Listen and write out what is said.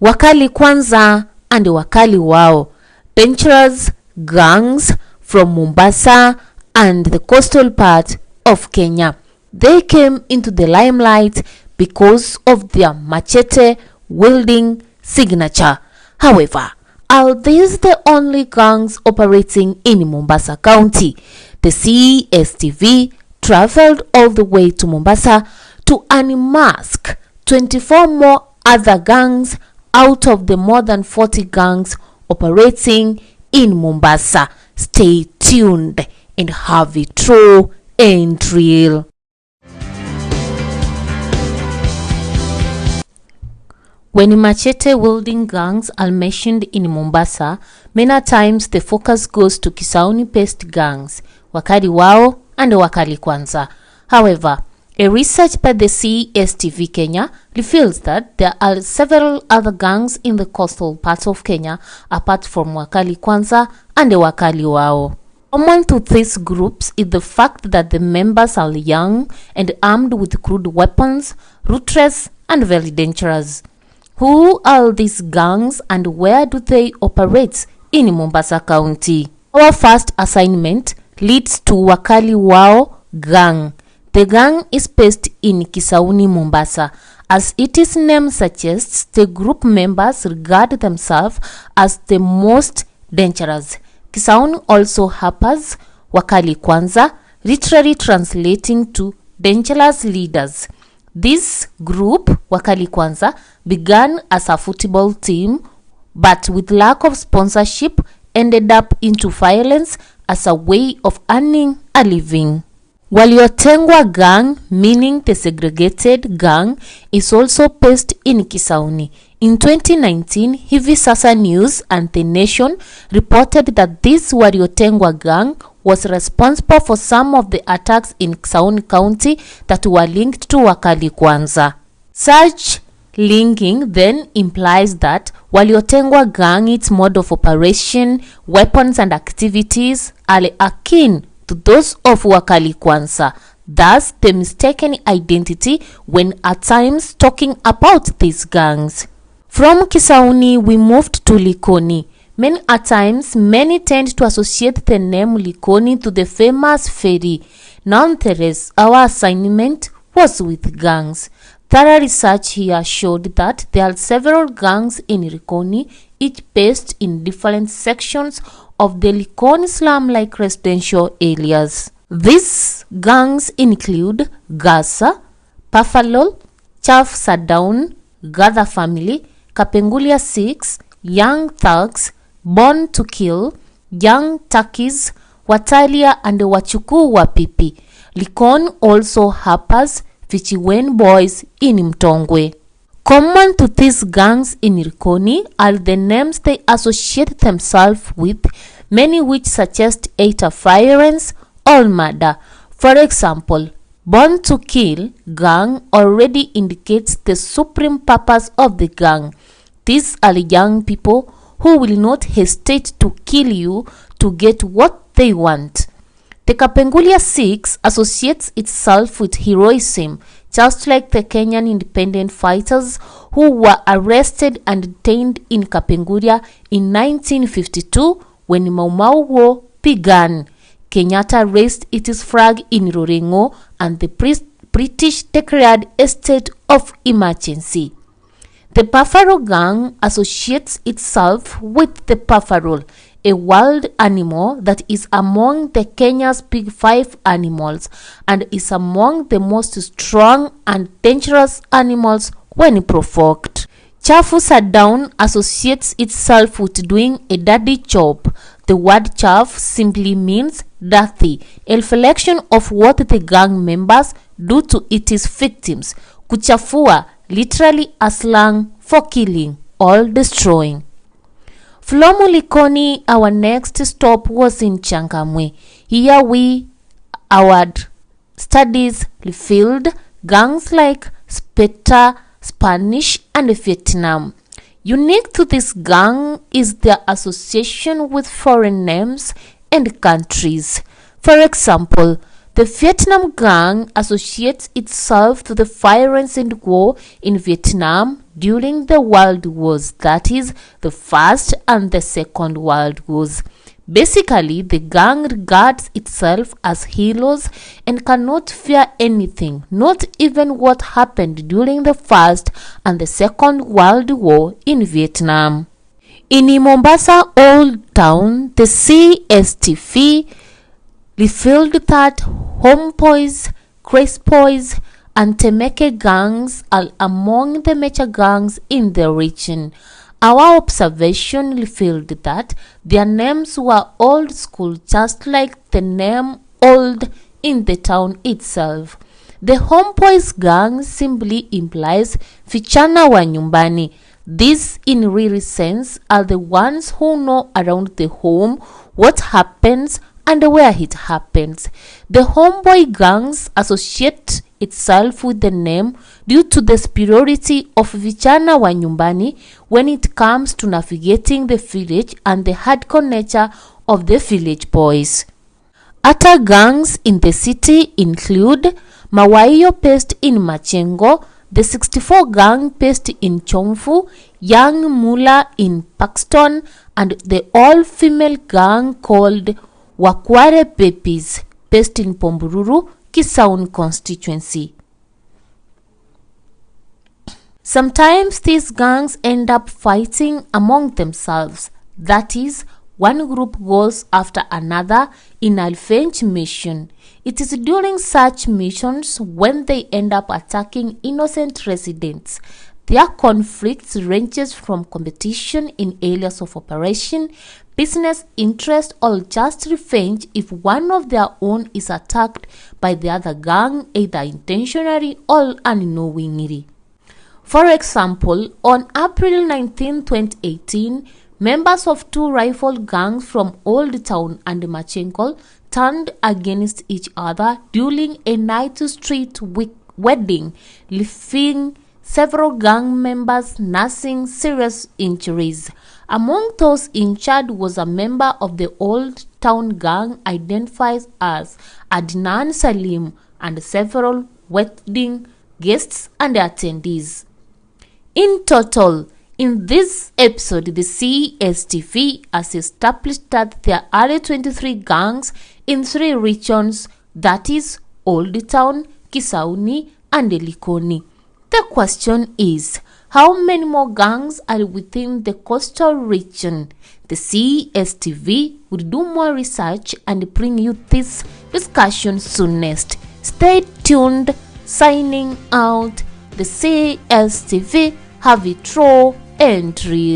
Wakali Kwanza and Wakali Wao, dangerous gangs from Mombasa and the coastal part of Kenya. They came into the limelight because of their machete-wielding signature. However, are these the only gangs operating in Mombasa County? The CSTV traveled all the way to Mombasa to unmask 24 more other gangs out of the more than 40 gangs operating in Mombasa. Stay tuned and have it true and real. When machete-wielding gangs are mentioned in Mombasa, many times the focus goes to Kisauni-based gangs, Wakali Wao and Wakali Kwanza. However, a research by the CSTV Kenya reveals that there are several other gangs in the coastal parts of Kenya apart from Wakali Kwanza and Wakali Wao. Common to these groups is the fact that the members are young and armed with crude weapons, ruthless and very dangerous. Who are these gangs and where do they operate in Mombasa County? Our first assignment leads to Wakali Wao gang. The gang is based in Kisauni, Mombasa. As its name suggests, the group members regard themselves as the most dangerous. Kisauni also harbors Wakali Kwanza, literally translating to dangerous leaders. This group, Wakali Kwanza, began as a football team, but with lack of sponsorship ended up into violence as a way of earning a living. Waliotengwa gang, meaning the segregated gang, is also based in Kisauni. In 2019, Hivi Sasa News and The Nation reported that this Waliotengwa gang was responsible for some of the attacks in Kisauni County that were linked to Wakali Kwanza. Such linking then implies that Waliotengwa gang, its mode of operation, weapons and activities are akin to those of Wakali Kwanza. Thus, the mistaken identity when at times talking about these gangs. From Kisauni, we moved to Likoni. Many tend to associate the name Likoni to the famous ferry. Nonetheless, our assignment was with gangs. Thorough research here showed that there are several gangs in Likoni, each based in different sections of the Likoni slum-like residential areas. These gangs include Gasa, Buffalo, Chaff Sadown, Gather Family, Kapenguria 6, Young Thugs, Born to Kill, Young Turkeys, Watalia and Wachuku Wapipi. Likoni also harbors Vichiwen boys in Mtongwe. Common to these gangs in Likoni are the names they associate themselves with, many which suggest either violence or murder. For example, Born to Kill gang already indicates the supreme purpose of the gang. These are young people who will not hesitate to kill you to get what they want. The Kapenguria 6 associates itself with heroism, just like the Kenyan independent fighters who were arrested and detained in Kapenguria in 1952 when Mau Mau War began. Kenyatta raised its flag in Rorengo and the British declared a state of emergency. The buffalo gang associates itself with the buffalo, a wild animal that is among the Kenya's big 5 animals and is among the most strong and dangerous animals when provoked. Chafu Sadown associates itself with doing a dirty job. The word chaff simply means dirty, a reflection of what the gang members do to its victims. Kuchafua, literally a slang for killing or destroying. From Likoni, our next stop was in Changamwe. Here our studies revealed gangs like Speta, Spanish and Vietnam. Unique to this gang is their association with foreign names and countries. For example, the Vietnam gang associates itself to the violence and war in Vietnam during the World Wars, that is, the First and the Second World Wars. Basically, the gang regards itself as heroes and cannot fear anything, not even what happened during the First and the Second World War in Vietnam. In Mombasa Old Town, the CSTV revealed that Homeboys, Crespoys, and Temeke gangs are among the major gangs in the region. Our observation revealed that their names were old school, just like the name old in the town itself. The Homeboys gang simply implies vijana wa nyumbani. These in real sense are the ones who know around the home what happens and where it happens. The homeboy gangs associate itself with the name due to the superiority of vijana wa nyumbani when it comes to navigating the village and the hardcore nature of the village boys. Other gangs in the city include Mawaiyo based in Machengo, the 64 gang based in Chomfu, Young Mula in Paxton, and the all-female gang called Wakware Babies based in Pombururu, Kisaun constituency. Sometimes these gangs end up fighting among themselves, that is, one group goes after another in a revenge mission. It is during such missions when they end up attacking innocent residents. Their conflicts ranges from competition in areas of operation, business interest, or just revenge if one of their own is attacked by the other gang, either intentionally or unknowingly. For example, on April 19, 2018, members of two rival gangs from Old Town and Machengo turned against each other during a night street wedding, leaving several gang members nursing serious injuries. Among those injured was a member of the Old Town gang identified as Adnan Salim and several wedding guests and attendees. In total, in this episode, the CSTV has established that there are 23 gangs in 3 regions, that is, Old Town, Kisauni, and Likoni. The question is, how many more gangs are within the coastal region? The CSTV will do more research and bring you this discussion soon next. Stay tuned. Signing out. The CSTV have it raw and real.